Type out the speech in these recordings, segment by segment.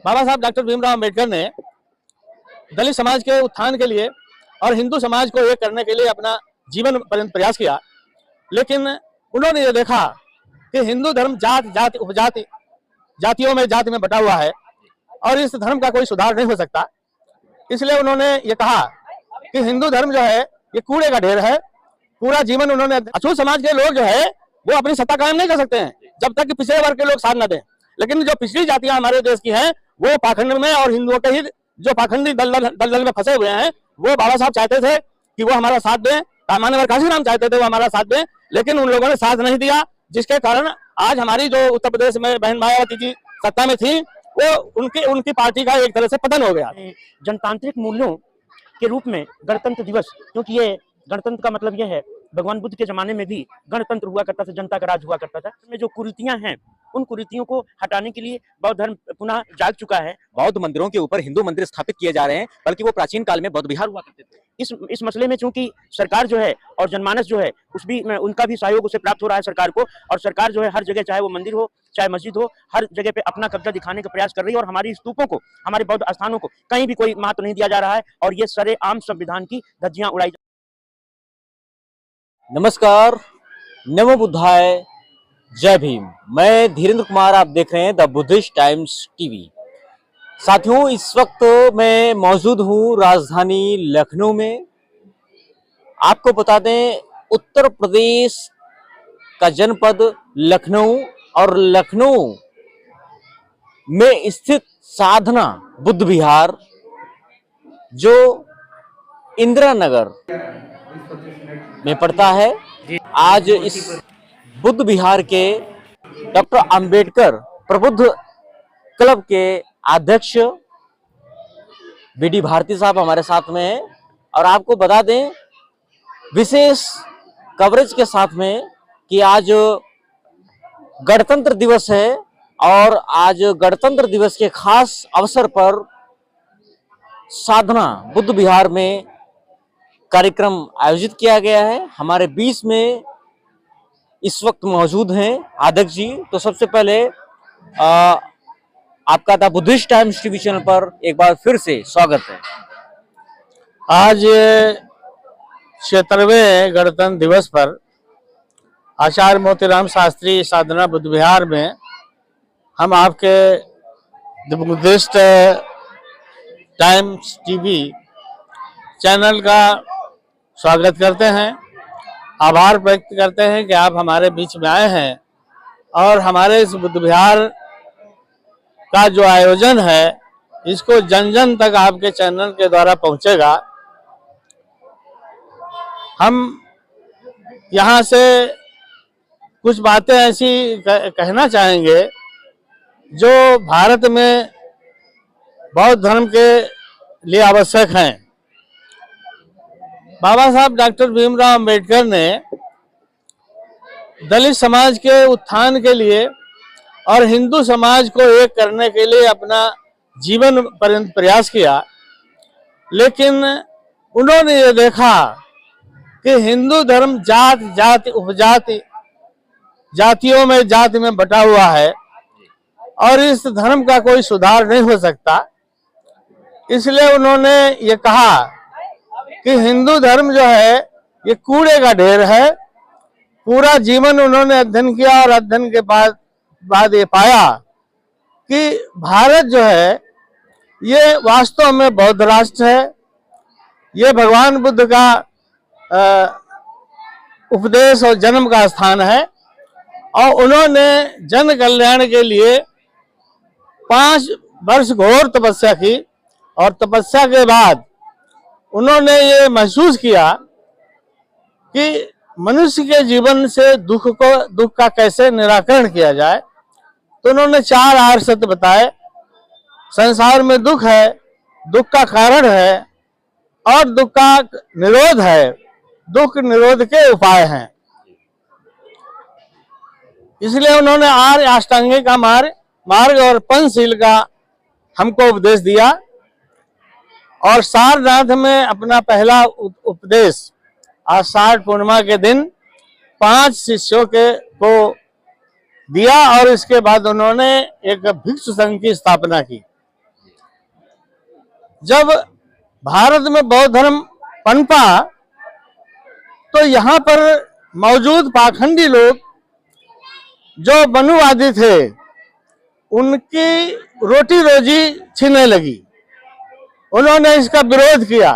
बाबा साहब डॉक्टर भीमराव अम्बेडकर ने दलित समाज के उत्थान के लिए और हिंदू समाज को एक करने के लिए अपना जीवन पर्यंत प्रयास किया। लेकिन उन्होंने ये देखा कि हिंदू धर्म जात जाति उपजाति जातियों में जाति में बटा हुआ है और इस धर्म का कोई सुधार नहीं हो सकता। इसलिए उन्होंने ये कहा कि हिंदू धर्म जो है ये कूड़े का ढेर है। पूरा जीवन उन्होंने अछूत समाज के लोग जो है वो अपनी सत्ता कायम नहीं कर सकते हैं जब तक कि पिछड़े वर्ग के लोग साथ न दें। लेकिन जो पिछड़ी जातियां हमारे देश की हैं वो पाखंड में और हिंदुओं के ही जो पाखंडी दलदल में फंसे हुए हैं वो बाबा साहब चाहते थे कि वो हमारा साथ दें। सामान्य वर्ग काशीराम चाहते थे वो हमारा साथ दें, लेकिन उन लोगों ने साथ नहीं दिया, जिसके कारण आज हमारी जो उत्तर प्रदेश में बहन मायावती जी सत्ता में थी वो उनकी पार्टी का एक तरह से पतन हो गया। जनतांत्रिक मूल्यों के रूप में गणतंत्र दिवस, क्योंकि ये गणतंत्र का मतलब ये है, भगवान बुद्ध के जमाने में भी गणतंत्र हुआ करता था, जनता का राज हुआ करता था। में जो कुरीतियां हैं उन कुरीतियों को हटाने के लिए बौद्ध धर्म पुनः जाग चुका है। बौद्ध मंदिरों के ऊपर हिंदू मंदिर स्थापित किए जा रहे हैं, बल्कि वो प्राचीन काल में बौद्ध विहार हुआ करते थे। इस मसले में चूंकि सरकार जो है और जनमानस जो है उनका भी सहयोग उसे प्राप्त हो रहा है सरकार को, और सरकार जो है हर जगह, चाहे वो मंदिर हो चाहे मस्जिद हो, हर जगह पे अपना कब्जा दिखाने का प्रयास कर रही है। और हमारी स्तूपों को, हमारे बौद्ध स्थानों को कहीं भी कोई महत्व नहीं दिया जा रहा है और ये सरेआम संविधान की धज्जियां उड़ाई। नमस्कार, नमो बुद्धाय, जय भीम। मैं धीरेन्द्र कुमार, आप देख रहे हैं द बुद्धिस्ट टाइम्स टीवी। साथियों, इस वक्त मैं मौजूद हूं राजधानी लखनऊ में। आपको बता दें, उत्तर प्रदेश का जनपद लखनऊ और लखनऊ में स्थित साधना बुद्ध विहार, जो इंदिरा नगर में पड़ता है, आज इस बुद्ध विहार के डॉक्टर अंबेडकर प्रबुद्ध क्लब के अध्यक्ष बीडी भारती साहब हमारे साथ में हैं। और आपको बता दें विशेष कवरेज के साथ में कि आज गणतंत्र दिवस है और आज गणतंत्र दिवस के खास अवसर पर साधना बुद्ध विहार में कार्यक्रम आयोजित किया गया है। हमारे बीच में इस वक्त मौजूद हैं अध्यक्ष जी। तो सबसे पहले आपका the Buddhist Times TV channel पर एक बार फिर से स्वागत है। आज 76वें गणतंत्र दिवस पर आचार्य मोतीराम शास्त्री साधना बुद्ध विहार में हम आपके the Buddhist Times TV channel का स्वागत करते हैं। आभार व्यक्त करते हैं कि आप हमारे बीच में आए हैं और हमारे इस बुद्ध विहार का जो आयोजन है इसको जन जन तक आपके चैनल के द्वारा पहुंचेगा। हम यहाँ से कुछ बातें ऐसी कहना चाहेंगे जो भारत में बौद्ध धर्म के लिए आवश्यक हैं। बाबा साहब डॉक्टर भीमराव अम्बेडकर ने दलित समाज के उत्थान के लिए और हिंदू समाज को एक करने के लिए अपना जीवन पर्यंत प्रयास किया। लेकिन उन्होंने ये देखा कि हिंदू धर्म जात जाति उपजाति जातियों में जाति में बटा हुआ है और इस धर्म का कोई सुधार नहीं हो सकता। इसलिए उन्होंने ये कहा कि हिंदू धर्म जो है ये कूड़े का ढेर है। पूरा जीवन उन्होंने अध्ययन किया और अध्ययन के बाद ये पाया कि भारत जो है ये वास्तव में बौद्ध राष्ट्र है। ये भगवान बुद्ध का उपदेश और जन्म का स्थान है और उन्होंने जन कल्याण के लिए 5 वर्ष घोर तपस्या की और तपस्या के बाद उन्होंने ये महसूस किया कि मनुष्य के जीवन से दुख का कैसे निराकरण किया जाए। तो उन्होंने 4 आर्य सत्य बताए। संसार में दुख है, दुख का कारण है और दुख का निरोध है, दुख निरोध के उपाय हैं। इसलिए उन्होंने आर्य अष्टांगिक का मार्ग और पंचशील का हमको उपदेश दिया और सारनाथ में अपना पहला उपदेश आषाढ़ पूर्णिमा के दिन 5 शिष्यों को दिया और इसके बाद उन्होंने एक भिक्षु संघ की स्थापना की। जब भारत में बौद्ध धर्म पनपा तो यहाँ पर मौजूद पाखंडी लोग जो मनुवादी थे उनकी रोटी रोजी छीनने लगी। उन्होंने इसका विरोध किया,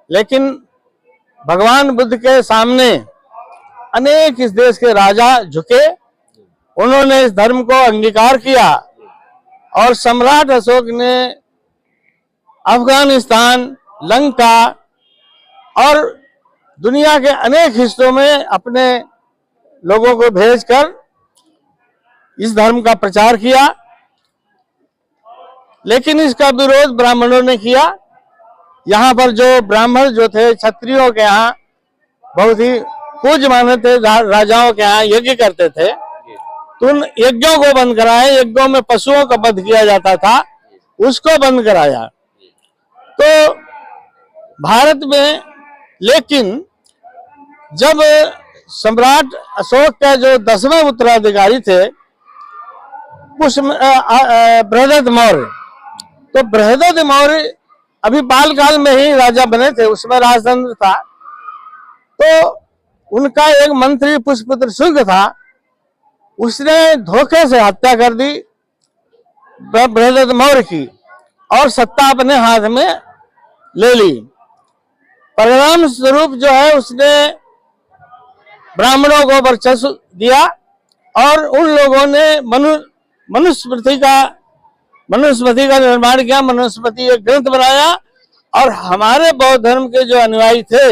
लेकिन भगवान बुद्ध के सामने अनेक इस देश के राजा झुके, उन्होंने इस धर्म को अंगीकार किया और सम्राट अशोक ने अफगानिस्तान, लंका और दुनिया के अनेक हिस्सों में अपने लोगों को भेजकर इस धर्म का प्रचार किया। लेकिन इसका विरोध ब्राह्मणों ने किया। यहाँ पर जो ब्राह्मण जो थे, क्षत्रियों के यहाँ बहुत ही पूज्य माने थे, राजाओं के यहाँ यज्ञ करते थे, तो उन यज्ञों को बंद कराए। यज्ञों में पशुओं का वध किया जाता था, उसको बंद कराया। तो भारत में लेकिन जब सम्राट अशोक का जो 10वें उत्तराधिकारी थे बृहदत्त मौर्य, तो बृहदत्त मौर्य अभी बाल काल में ही राजा बने थे, उसमें राजतंत्र था। तो उनका एक मंत्री पुष्यपुत्र शुंग था, उसने धोखे से हत्या कर दी बृहदत्त मौर्य की और सत्ता अपने हाथ में ले ली। परिणाम स्वरूप जो है उसने ब्राह्मणों को वर्चस्व दिया और उन लोगों ने मनुस्मृति का निर्माण किया। मनुस्मृति एक ग्रंथ बनाया और हमारे बौद्ध धर्म के जो अनुयायी थे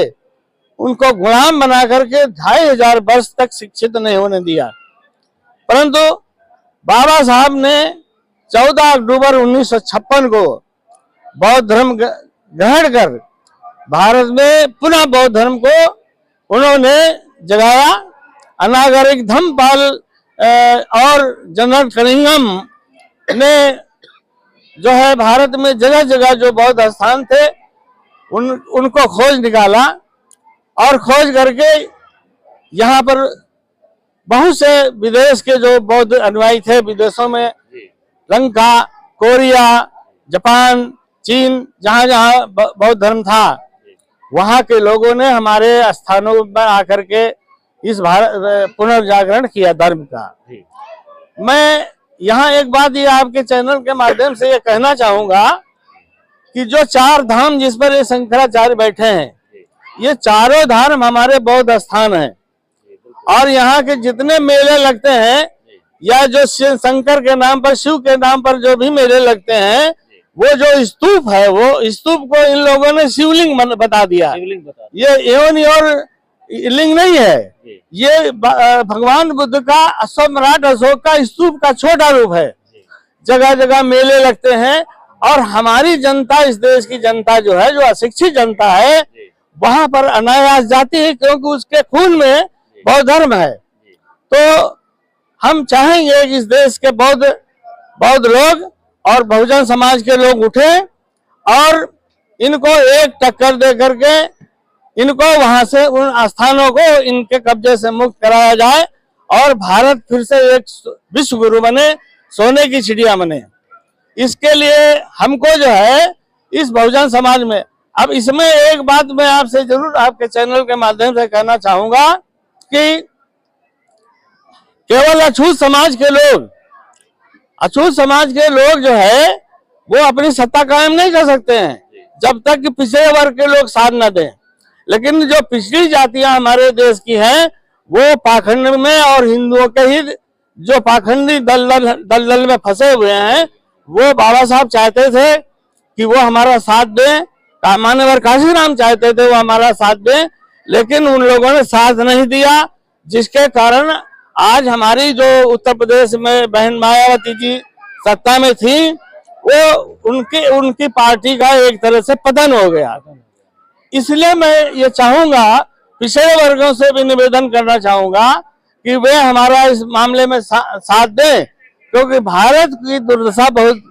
उनको गुलाम बना करके 2500 वर्ष तक शिक्षित नहीं होने दिया। परंतु बाबा साहब ने 14 अक्टूबर 1956 को बौद्ध धर्म ग्रहण कर भारत में पुनः बौद्ध धर्म को उन्होंने जगाया। अनागरिक धम्मपाल और जनरल कनिंघम ने जो है भारत में जगह जगह जो बौद्ध स्थान थे उनको खोज निकाला और खोज करके यहाँ पर बहुत से विदेश के जो बौद्ध अनुयायी थे, विदेशों में लंका, कोरिया, जापान, चीन, जहाँ जहाँ बौद्ध धर्म था, वहाँ के लोगों ने हमारे स्थानों पर आकर के इस भारत पुनर्जागरण किया धर्म का। मैं यहाँ एक बात ये आपके चैनल के माध्यम से ये कहना चाहूंगा कि जो 4 धाम जिस पर ये शंकराचार्य बैठे हैं, ये चारों धाम हमारे बौद्ध स्थान हैं। और यहाँ के जितने मेले लगते हैं या जो शंकर के नाम पर, शिव के नाम पर जो भी मेले लगते हैं, वो जो स्तूप है, वो स्तूप को इन लोगों ने शिवलिंग बता दिया। ये एवं और लिंग नहीं है, ये भगवान बुद्ध का सम्राट अशोक का स्तूप का छोटा रूप है। जगह जगह मेले लगते हैं और हमारी जनता, इस देश की जनता जो है, जो अशिक्षित जनता है, वहां पर अनायास जाती है क्योंकि उसके खून में बौद्ध धर्म है। तो हम चाहेंगे कि इस देश के बौद्ध लोग और बहुजन समाज के लोग उठे और इनको एक टक्कर दे करके इनको वहां से उन स्थानों को इनके कब्जे से मुक्त कराया जाए और भारत फिर से एक विश्व गुरु बने, सोने की चिड़िया बने। इसके लिए हमको जो है इस बहुजन समाज में, अब इसमें एक बात मैं आपसे जरूर आपके चैनल के माध्यम से कहना चाहूंगा कि केवल अछूत समाज के लोग जो है वो अपनी सत्ता कायम नहीं कर सकते हैं जब तक कि पिछड़े वर्ग के लोग साथ न दें। लेकिन जो पिछड़ी जातियां हमारे देश की हैं, वो पाखंड में और हिंदुओं के ही जो पाखंडी दलदल में फंसे हुए हैं, वो बाबा साहब चाहते थे कि वो हमारा साथ दें। मान्यवर काशीराम चाहते थे वो हमारा साथ दें, लेकिन उन लोगों ने साथ नहीं दिया, जिसके कारण आज हमारी जो उत्तर प्रदेश में बहन मायावती जी सत्ता में थी, वो उनकी पार्टी का एक तरह से पतन हो गया। इसलिए मैं ये चाहूंगा, पिछड़े वर्गों से भी निवेदन करना चाहूंगा कि वे हमारा इस मामले में साथ दें, क्योंकि भारत की दुर्दशा बहुत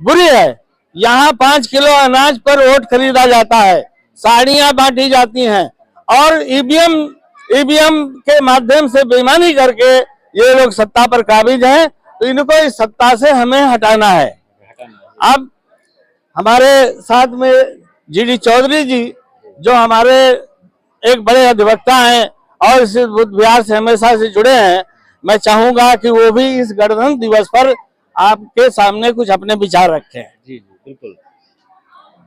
बुरी है। यहाँ 5 किलो अनाज पर वोट खरीदा जाता है, साड़ियां बांटी जाती हैं और ईवीएम के माध्यम से बेईमानी करके ये लोग सत्ता पर काबिज हैं। तो इनको इस सत्ता से हमें हटाना है। अब हमारे साथ में जीडी चौधरी जी जो हमारे एक बड़े अधिवक्ता हैं और इस बुद्ध विहार से हमेशा से जुड़े हैं, मैं चाहूंगा कि वो भी इस गणतंत्र दिवस पर आपके सामने कुछ अपने विचार रखें। जी जी बिल्कुल,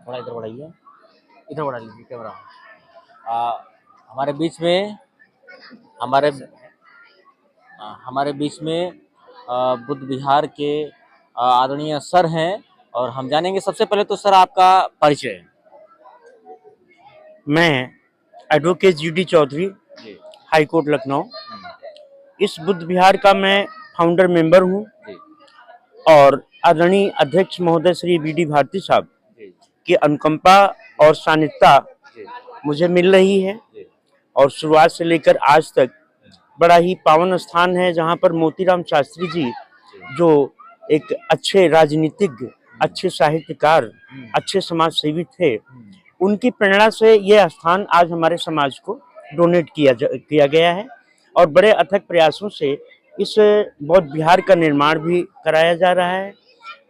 थोड़ा इधर बढ़ाइए, इधर बढ़ा लीजिए कैमरा। हमारे बीच में हमारे हमारे बीच में बुद्ध विहार के आदरणीय सर हैं और हम जानेंगे सबसे पहले तो सर आपका परिचय। मैं एडवोकेट जीडी चौधरी, जी हाई कोर्ट लखनऊ, इस बुद्ध विहार का मैं फाउंडर मेंबर हूं जी और आदरणीय अध्यक्ष महोदय श्री बीडी भारती साहब जी की अनुकंपा और सानिध्यता जी मुझे मिल रही है जी और शुरुआत से लेकर आज तक बड़ा ही पावन स्थान है, जहां पर मोतीराम शास्त्री जी जो एक अच्छे राजनीतिज्ञ, अच्छे साहित्यकार, अच्छे समाज सेवी थे, उनकी प्रेरणा से यह स्थान आज हमारे समाज को डोनेट किया गया है और बड़े अथक प्रयासों से इस बौद्ध विहार का निर्माण भी कराया जा रहा है।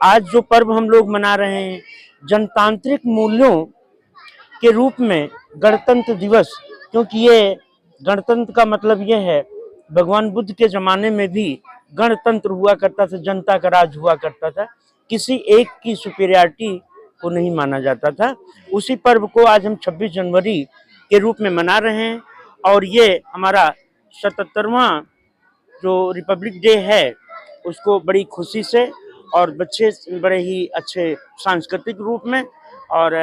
आज जो पर्व हम लोग मना रहे हैं, जनतांत्रिक मूल्यों के रूप में गणतंत्र दिवस, क्योंकि ये गणतंत्र का मतलब ये है, भगवान बुद्ध के जमाने में भी गणतंत्र हुआ करता था, जनता का राज हुआ करता था, किसी एक की सुपीरियरिटी को नहीं माना जाता था। उसी पर्व को आज हम 26 जनवरी के रूप में मना रहे हैं और ये हमारा 77वां जो रिपब्लिक डे है उसको बड़ी खुशी से और बच्चे बड़े ही अच्छे सांस्कृतिक रूप में और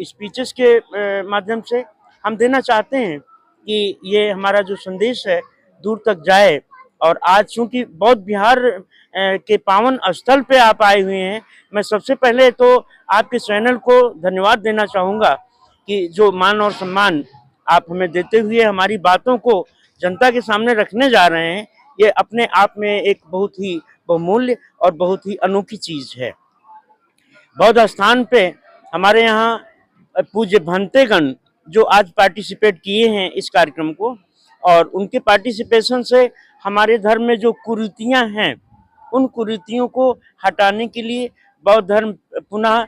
स्पीचेस के माध्यम से हम देना चाहते हैं कि ये हमारा जो संदेश है दूर तक जाए। और आज चूंकि बौद्ध विहार के पावन स्थल पे आप आए हुए हैं, मैं सबसे पहले तो आपके चैनल को धन्यवाद देना चाहूँगा कि जो मान और सम्मान आप हमें देते हुए हमारी बातों को जनता के सामने रखने जा रहे हैं, ये अपने आप में एक बहुत ही बहुमूल्य और बहुत ही अनोखी चीज है। बौद्ध स्थान पे हमारे यहाँ पूज्य भंतेगण जो आज पार्टिसिपेट किए हैं इस कार्यक्रम को, और उनके पार्टिसिपेशन से हमारे धर्म में जो कुरीतियां हैं उन कुरीतियों को हटाने के लिए बौद्ध धर्म पुनः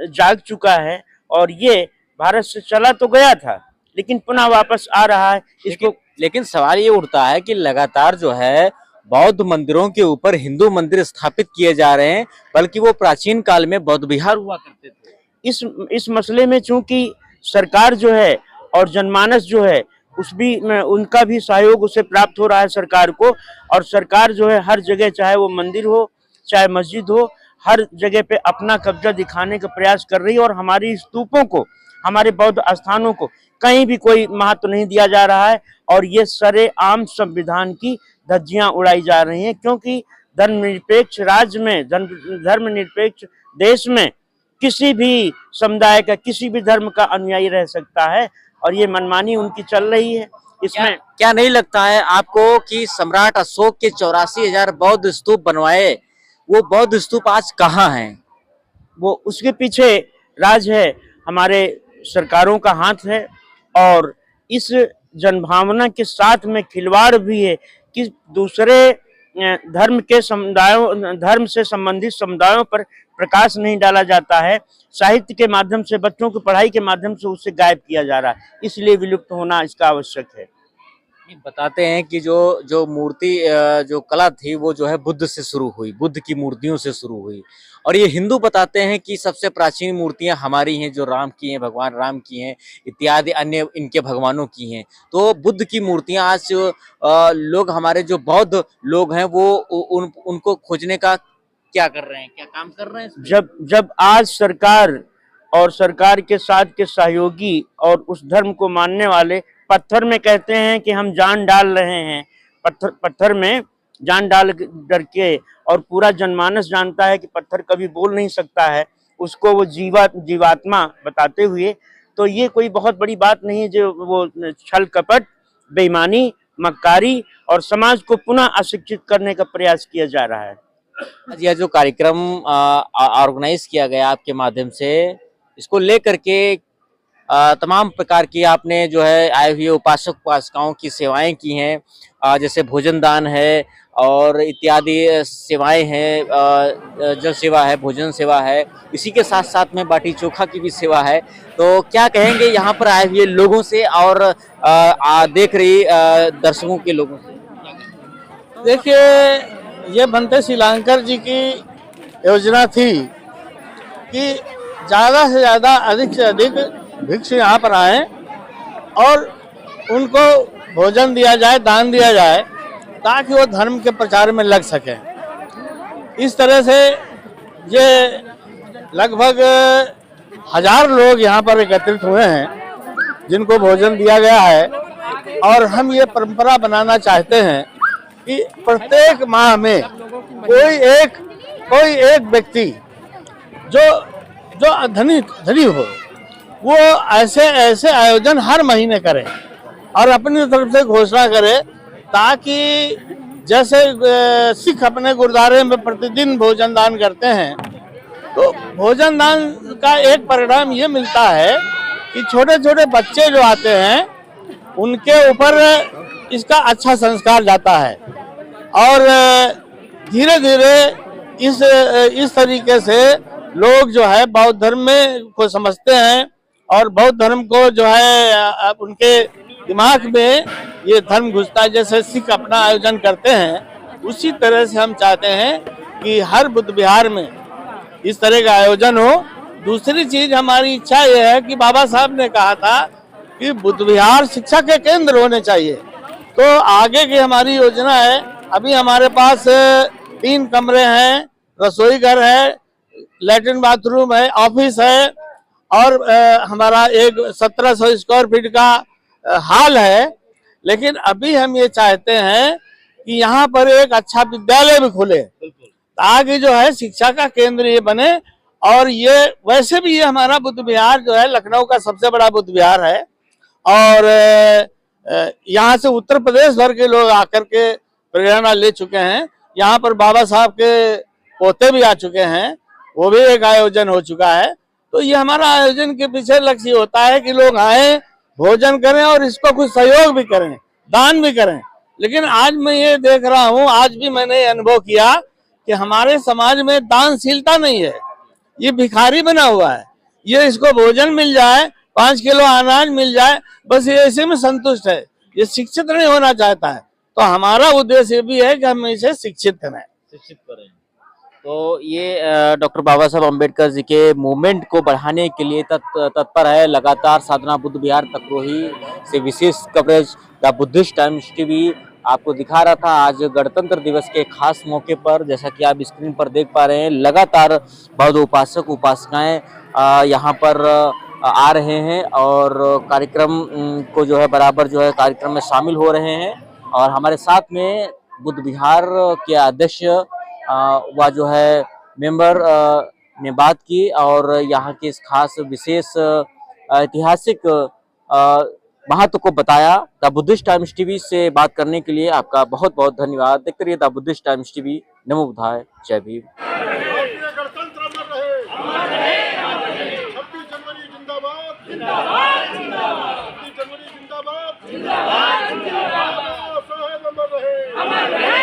जाग चुका है और ये भारत से चला तो गया था लेकिन पुनः वापस आ रहा है। इसको लेकिन सवाल ये उठता है कि लगातार जो है बौद्ध मंदिरों के ऊपर हिंदू मंदिर स्थापित किए जा रहे हैं, बल्कि वो प्राचीन काल में बौद्ध विहार हुआ करते थे। इस मसले में चूंकि सरकार जो है और जनमानस जो है उनका भी सहयोग उसे प्राप्त हो रहा है सरकार को, और सरकार जो है हर जगह, चाहे वो मंदिर हो चाहे मस्जिद हो, हर जगह पे अपना कब्जा दिखाने का प्रयास कर रही है और हमारी स्तूपों को, हमारे बौद्ध स्थानों को कहीं भी कोई महत्व नहीं दिया जा रहा है और ये सरेआम संविधान की धज्जियां उड़ाई जा रही हैं, क्योंकि धर्मनिरपेक्ष राज्य में, धर्मनिरपेक्ष देश में किसी भी समुदाय का, किसी भी धर्म का अनुयायी रह सकता है और ये मनमानी उनकी चल रही है। इसमें क्या नहीं लगता है आपको कि सम्राट अशोक के 84,000 बौद्ध स्तूप बनवाए, वो बौद्ध स्तूप आज कहाँ हैं? वो उसके पीछे राज है, हमारे सरकारों का हाथ है और इस जनभावना के साथ में खिलवाड़ भी है कि दूसरे धर्म से संबंधित समुदायों पर प्रकाश नहीं डाला जाता है, साहित्य के माध्यम से, बच्चों की पढ़ाई के माध्यम से उससे गायब किया जा रहा है, इसलिए विलुप्त होना इसका आवश्यक है। बताते हैं कि जो मूर्ति, जो कला थी वो जो है बुद्ध से शुरू हुई, बुद्ध की मूर्तियों से शुरू हुई, और ये हिंदू बताते हैं कि सबसे प्राचीन मूर्तियां हमारी हैं, जो राम की हैं, भगवान राम की हैं, इत्यादि अन्य इनके भगवानों की हैं। तो बुद्ध की मूर्तियां आज लोग, हमारे जो बौद्ध लोग हैं, वो उनको खोजने का क्या कर रहे हैं, क्या काम कर रहे हैं? जब आज सरकार और सरकार के साथ के सहयोगी और उस धर्म को मानने वाले पत्थर में कहते हैं कि हम जान डाल रहे हैं, पत्थर में जान डाल डर के, और पूरा जनमानस जानता है कि पत्थर कभी बोल नहीं सकता है, उसको वो जीवात्मा बताते हुए, तो ये कोई बहुत बड़ी बात नहीं है जो वो छल कपट, बेईमानी, मक्कारी और समाज को पुनः अशिक्षित करने का प्रयास किया जा रहा है। आज यह जो कार्यक्रम ऑर्गेनाइज किया गया आपके माध्यम से, इसको लेकर के तमाम प्रकार की आपने जो है आए हुए उपासक उपासिकाओं की सेवाएं की हैं, जैसे भोजन दान है, और इत्यादि सेवाएं हैं, जल सेवा है, भोजन सेवा है, इसी के साथ साथ में बाटी चोखा की भी सेवा है। तो क्या कहेंगे यहाँ पर आए हुए लोगों से और देख रही दर्शकों के लोगों से? देखिए, ये बनते श्रीलंकर जी की योजना थी कि ज़्यादा से ज़्यादा, अधिक से अधिक भिक्षु यहाँ पर आए और उनको भोजन दिया जाए, दान दिया जाए, ताकि वो धर्म के प्रचार में लग सकें। इस तरह से ये लगभग 1000 लोग यहाँ पर एकत्रित हुए हैं जिनको भोजन दिया गया है। और हम ये परंपरा बनाना चाहते हैं कि प्रत्येक माह में कोई एक व्यक्ति जो धनी हो, वो ऐसे आयोजन हर महीने करे और अपनी तरफ से घोषणा करे, ताकि जैसे सिख अपने गुरुद्वारे में प्रतिदिन भोजन दान करते हैं, तो भोजन दान का एक परिणाम ये मिलता है कि छोटे छोटे बच्चे जो आते हैं उनके ऊपर इसका अच्छा संस्कार जाता है और धीरे धीरे इस तरीके से लोग जो है बौद्ध धर्म में को समझते हैं और बौद्ध धर्म को जो है उनके दिमाग में ये धर्म घुसता है। जैसे सिख अपना आयोजन करते हैं, उसी तरह से हम चाहते हैं कि हर बुद्ध विहार में इस तरह का आयोजन हो। दूसरी चीज, हमारी इच्छा ये है कि बाबा साहब ने कहा था कि बुद्ध विहार शिक्षा के केंद्र होने चाहिए, तो आगे की हमारी योजना है। अभी हमारे पास 3 कमरे हैं, रसोई घर है, लैट्रिन बाथरूम है, ऑफिस है और हमारा एक 1700 स्क्वायर फीट का हॉल है। लेकिन अभी हम ये चाहते हैं कि यहाँ पर एक अच्छा विद्यालय भी खुले, ताकि जो है शिक्षा का केंद्र ये बने। और ये वैसे भी ये हमारा बुद्ध विहार जो है लखनऊ का सबसे बड़ा बुद्ध विहार है और यहाँ से उत्तर प्रदेश भर के लोग आकर के प्रेरणा ले चुके हैं। यहाँ पर बाबा साहब के पोते भी आ चुके हैं, वो भी एक आयोजन हो चुका है। तो ये हमारा आयोजन के पीछे लक्ष्य होता है कि लोग आए, भोजन करें और इसको कुछ सहयोग भी करें, दान भी करें। लेकिन आज मैं ये देख रहा हूँ, आज भी मैंने अनुभव किया कि हमारे समाज में दानशीलता नहीं है, ये भिखारी बना हुआ है। ये इसको भोजन मिल जाए, 5 किलो अनाज मिल जाए, बस ये इसी में संतुष्ट है, ये शिक्षित नहीं होना चाहता है। तो हमारा उद्देश्य ये भी है कि हम इसे शिक्षित करें। तो ये डॉक्टर बाबा साहब अम्बेडकर जी के मूवमेंट को बढ़ाने के लिए तत्पर है। लगातार साधना बुद्ध विहार तकरोही से विशेष coverage the Buddhist Times TV आपको दिखा रहा था। आज गणतंत्र दिवस के खास मौके पर, जैसा कि आप स्क्रीन पर देख पा रहे हैं, लगातार बौद्ध उपासक उपासिकाएं यहाँ पर आ रहे हैं और कार्यक्रम को जो है बराबर जो है कार्यक्रम में शामिल हो रहे हैं। और हमारे साथ में बुद्ध विहार के अध्यक्ष व जो है मेंबर ने बात की और यहाँ के इस खास विशेष ऐतिहासिक महत्व को बताया। द बुद्धिस्ट टाइम्स टीवी से बात करने के लिए आपका बहुत बहुत धन्यवाद। देखते रहिए द बुद्धिस्ट टाइम्स टीवी। नमो बुद्धाय, जय भीम। गणतंत्र अमर रहे, 26 जनवरी जिंदाबाद, 26 जनवरी जिंदाबाद, साहेब अमर रहे।